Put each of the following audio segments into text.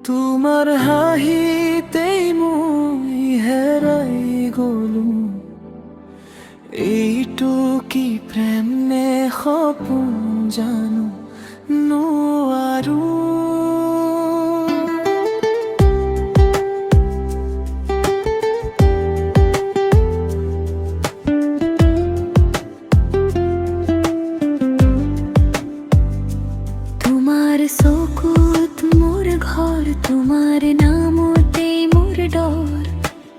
তোমাৰ হাঁহিতেই মই হেৰাই গলো, এইটো কি প্ৰেম নে সপোন জানো নোৱাৰো। তোমাৰ চকুত মোৰ ঘৰ, তোমাৰ নামতে মোৰ ডৰ,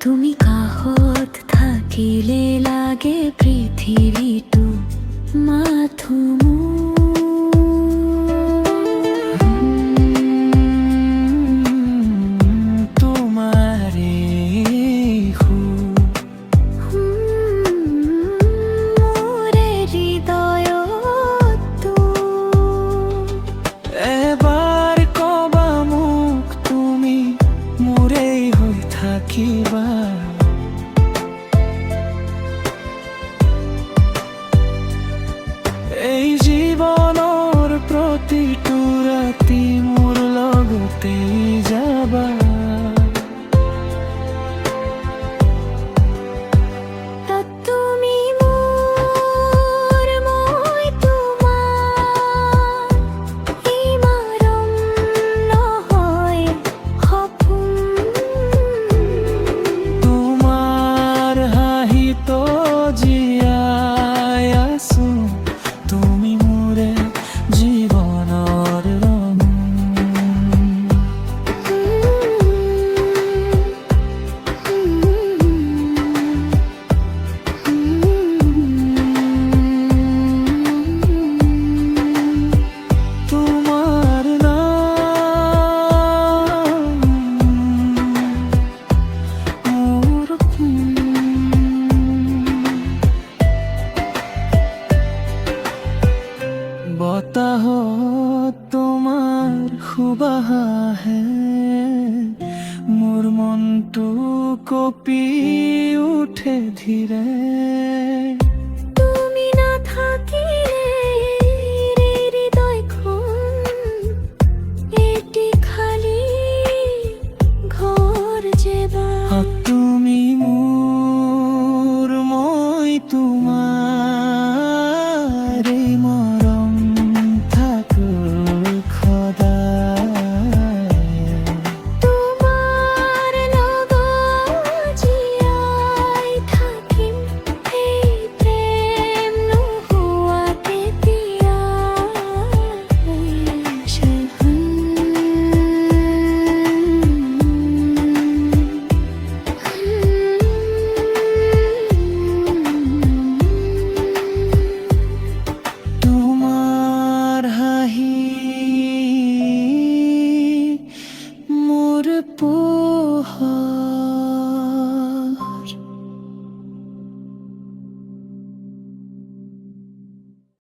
তুমি কাষত থাকিলে লাগে পৃথিৱীটো মাথো থাকিবা। এই জীৱনৰ প্ৰতিটো ৰাতি মোৰ লগতেই যাবা। তুমি মোৰ, মই তোমাৰ, এই মৰম নহয় সপোন। তোমাৰ হাঁহিতো জীয়াই আছো, তুমি মোৰে জীৱনৰ ৰং। তোমাৰ নাম মোৰ বতাহত তোমাৰ সুবাস আহে, মোৰ মনটো কঁপি উঠে ধীৰে। তুমি নাথাকিলে হৃদয়খন এটি খালি ঘৰ যেবা। তুমি মোৰ, মই তোমাৰ, এই মৰম থাকুক সদায়। তোমাৰ লগত জীয়াই থাকিম, এই প্ৰেম নোহোৱা কেতিয়া। তোমাৰ হাঁহি